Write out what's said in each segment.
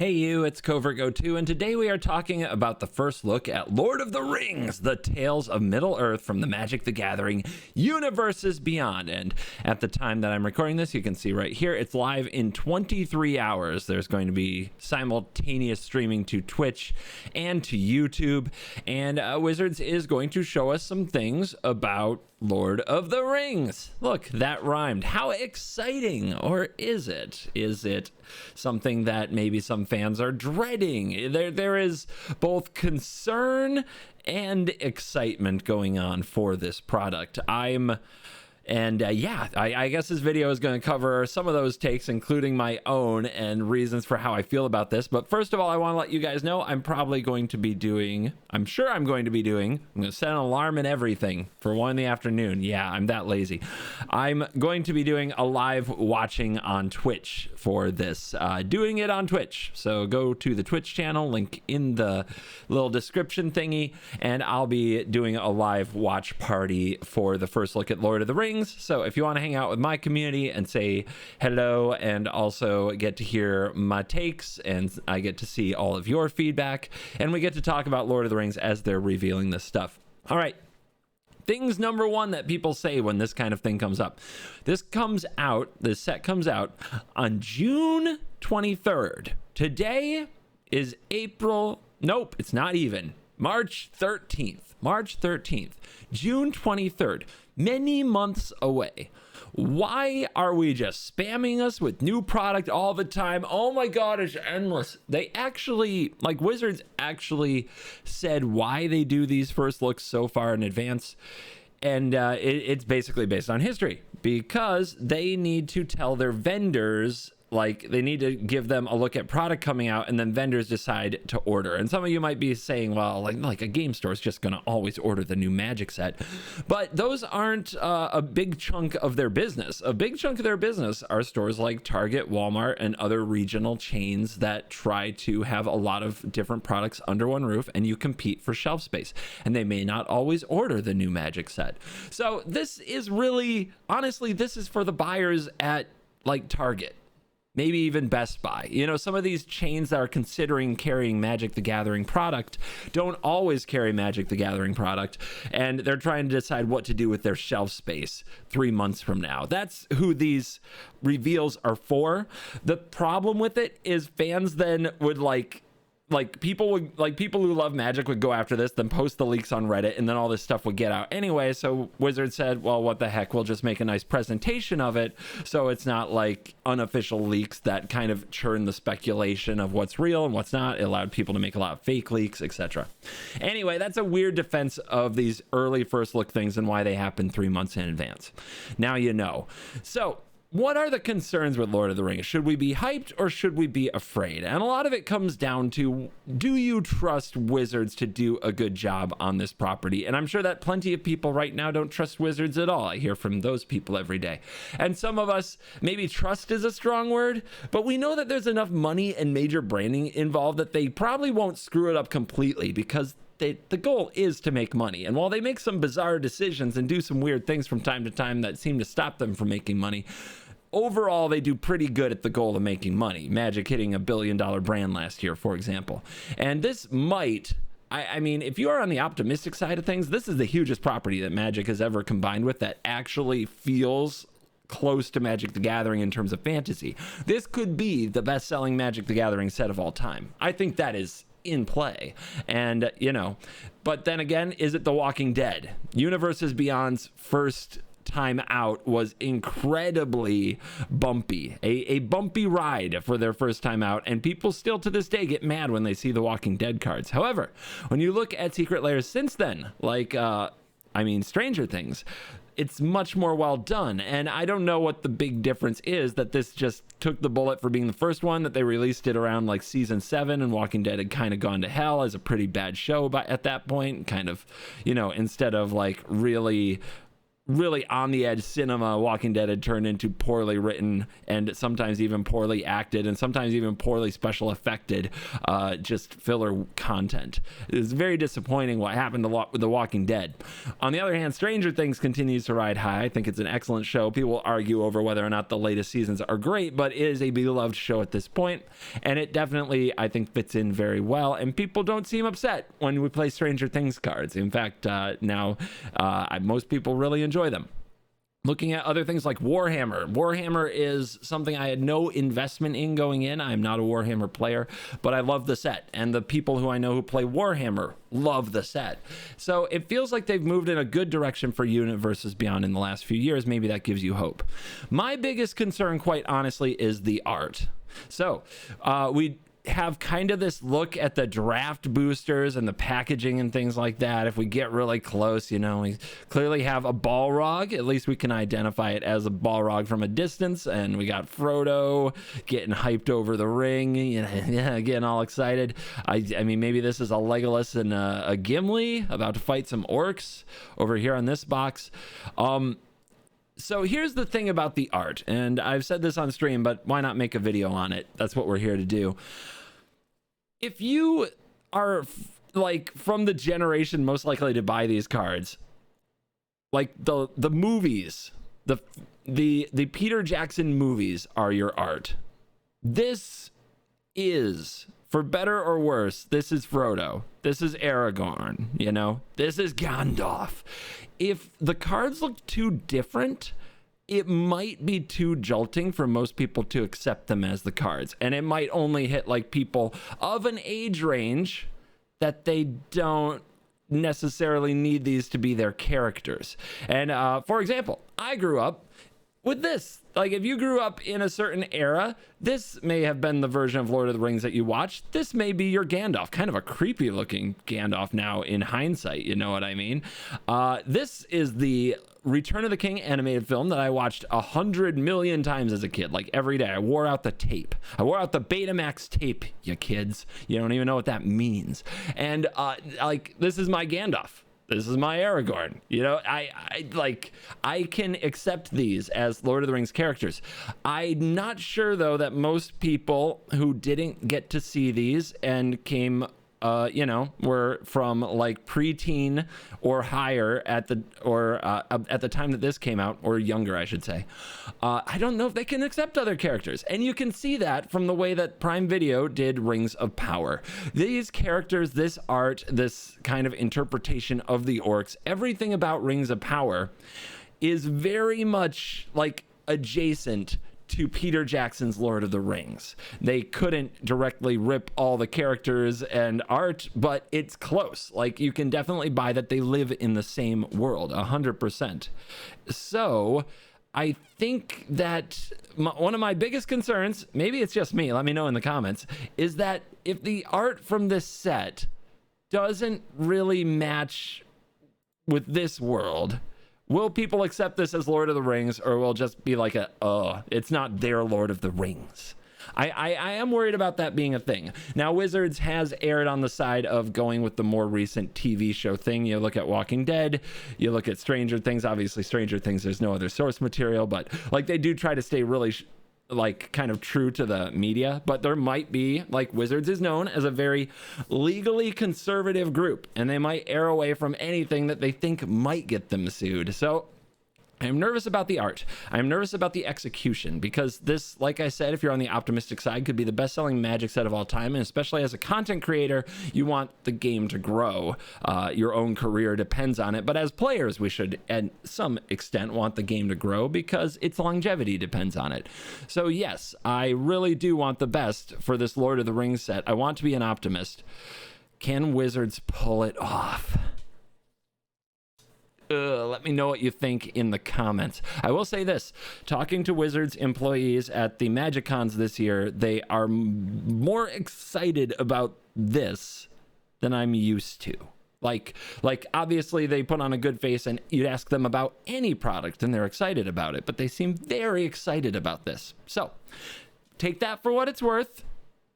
Hey you, it's CovertGoBlue, and today we are talking about the first look at Lord of the Rings, the Tales of Middle-earth from the Magic the Gathering Universes Beyond. And at the time that I'm recording this, you can see right here, it's live in 23 hours. There's going to be simultaneous streaming to Twitch and to YouTube, and Wizards is going to show us some things about Lord of the Rings. Look, that rhymed. How exciting, or is it? Is it something that maybe some fans are dreading? There is both concern and excitement going on for this product. I guess this video is going to cover some of those takes, including my own and reasons for how I feel about this. But first of all, I want to let you guys know I'm going to set an alarm and everything for 1 in the afternoon. Yeah, I'm that lazy. I'm going to be doing a live watching on Twitch for this, doing it on Twitch. So go to the Twitch channel, link in the little description thingy, and I'll be doing a live watch party for the first look at Lord of the Rings. So if you want to hang out with my community and say hello and also get to hear my takes, and I get to see all of your feedback, and we get to talk about Lord of the Rings as they're revealing this stuff. All right. Things number one that people say when this kind of thing comes up. This set comes out on June 23rd. Today is it's not even. March 13th. June 23rd. Many months away. Why are we just spamming us with new product all the time? Oh my god, it's endless. Wizards actually said why they do these first looks so far in advance, and it's basically based on history, because they need to tell their vendors, they need to give them a look at product coming out, and then vendors decide to order. And some of you might be saying, well, like a game store is just going to always order the new Magic set. But those aren't a big chunk of their business. A big chunk of their business are stores like Target, Walmart, and other regional chains that try to have a lot of different products under one roof, and you compete for shelf space. And they may not always order the new Magic set. So this is really, honestly, this is for the buyers at Target. Maybe even Best Buy. Some of these chains that are considering carrying Magic the Gathering product don't always carry Magic the Gathering product, and they're trying to decide what to do with their shelf space 3 months from now. That's who these reveals are for. The problem with it is fans then would people who love Magic would go after this, then post the leaks on Reddit, and then all this stuff would get out anyway. So Wizards said, well, what the heck, we'll just make a nice presentation of it, so it's not like unofficial leaks that kind of churn the speculation of what's real and what's not. It allowed people to make a lot of fake leaks, etc. Anyway, that's a weird defense of these early first look things and why they happen 3 months in advance. Now you know. So what are the concerns with Lord of the Rings? Should we be hyped or should we be afraid? And a lot of it comes down to, do you trust Wizards to do a good job on this property? And I'm sure that plenty of people right now don't trust Wizards at all. I hear from those people every day. And some of us, maybe trust is a strong word, but we know that there's enough money and major branding involved that they probably won't screw it up completely, because the goal is to make money. And while they make some bizarre decisions and do some weird things from time to time that seem to stop them from making money, overall, they do pretty good at the goal of making money. Magic hitting $1 billion brand last year, for example. And this might, I mean, if you are on the optimistic side of things, this is the hugest property that Magic has ever combined with that actually feels close to Magic the Gathering in terms of fantasy. This could be the best-selling Magic the Gathering set of all time. I think that is in play. And, but then again, is it The Walking Dead? Universes Beyond's first time out was incredibly bumpy, a bumpy ride for their first time out, and people still to this day get mad when they see the Walking Dead cards. However, when you look at Secret Lairs since then, Stranger Things, it's much more well done. And I don't know what the big difference is, that this just took the bullet for being the first one, that they released it around season 7, and Walking Dead had kind of gone to hell as a pretty bad show at that point, kind of, instead of really really on the edge cinema Walking Dead had turned into poorly written and sometimes even poorly acted and sometimes even poorly special effected, just filler content. It was very disappointing what happened a lot with The Walking Dead. On the other hand, Stranger Things continues to ride high. I think it's an excellent show. People argue over whether or not the latest seasons are great, but it is a beloved show at this point, and it definitely, I think, fits in very well, and people don't seem upset when we play Stranger Things cards. In fact, now most people really enjoy them. Looking at other things like Warhammer is something I had no investment in going in. I'm not a Warhammer player, but I love the set, and the people who I know who play Warhammer love the set. So it feels like they've moved in a good direction for Universes Beyond in the last few years. Maybe that gives you hope. My biggest concern, quite honestly, is the art. So we have kind of this look at the draft boosters and the packaging and things like that. If we get really close, we clearly have a Balrog. At least we can identify it as a Balrog from a distance. And we got Frodo getting hyped over the ring, getting all excited. I mean, maybe this is a Legolas and a Gimli about to fight some orcs over here on this box. So here's the thing about the art, and I've said this on stream, but why not make a video on it? That's what we're here to do. If you are like from the generation most likely to buy these cards, like the movies, the Peter Jackson movies are your art. This is, for better or worse, this is Frodo. This is Aragorn, this is Gandalf. If the cards look too different, it might be too jolting for most people to accept them as the cards. And it might only hit like people of an age range that they don't necessarily need these to be their characters. And for example, I grew up with this. Like, if you grew up in a certain era, this may have been the version of Lord of the Rings that you watched. This may be your Gandalf, kind of a creepy looking Gandalf now in hindsight, you know what I mean? This is the Return of the King animated film that I watched 100 million times as a kid, like every day. I wore out the tape. I wore out the Betamax tape, you kids. You don't even know what that means. And this is my Gandalf. This is my Aragorn. I can accept these as Lord of the Rings characters. I'm not sure though that most people who didn't get to see these and came were from like preteen or higher at the time that this came out, or younger, I should say. I don't know if they can accept other characters. And you can see that from the way that Prime Video did Rings of Power. These characters, this art, this kind of interpretation of the orcs, everything about Rings of Power is very much like adjacent to Peter Jackson's Lord of the Rings. They couldn't directly rip all the characters and art, but it's close. Like, you can definitely buy that they live in the same world, 100%. So I think that one of my biggest concerns, maybe it's just me, let me know in the comments, is that if the art from this set doesn't really match with this world, will people accept this as Lord of the Rings, or will just be like it's not their Lord of the Rings? I am worried about that being a thing. Now, Wizards has erred on the side of going with the more recent TV show thing. You look at Walking Dead, you look at Stranger Things. Obviously, Stranger Things, there's no other source material, but like they do try to stay really kind of true to the media, but there might be, like, Wizards is known as a very legally conservative group, and they might err away from anything that they think might get them sued. So I'm nervous about the art. I'm nervous about the execution, because this, like I said, if you're on the optimistic side, could be the best-selling Magic set of all time. And especially as a content creator, you want the game to grow. Your own career depends on it. But as players, we should, at some extent, want the game to grow because its longevity depends on it. So yes, I really do want the best for this Lord of the Rings set. I want to be an optimist. Can Wizards pull it off? Let me know what you think in the comments. I will say this, talking to Wizards employees at the Magic Cons this year, they are more excited about this than I'm used to. Like obviously they put on a good face, and you'd ask them about any product and they're excited about it, but they seem very excited about this. So take that for what it's worth.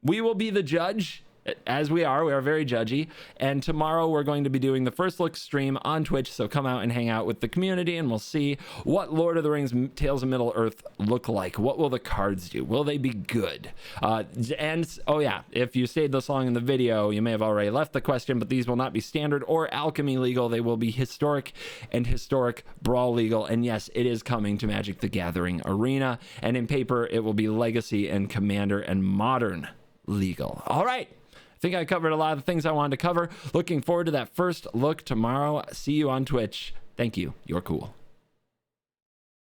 We will be the judge. as we are very judgy. And tomorrow we're going to be doing the first look stream on Twitch, so come out and hang out with the community, and we'll see what Lord of the Rings Tales of Middle Earth look like. What will the cards do? Will they be good? And oh yeah, if you stayed this long in the video, you may have already left the question, but these will not be standard or alchemy legal. They will be historic and historic brawl legal. And yes, it is coming to Magic the Gathering Arena, and in paper it will be legacy and commander and modern legal. All right, I think I covered a lot of the things I wanted to cover. Looking forward to that first look tomorrow. See you on Twitch. Thank you. You're cool.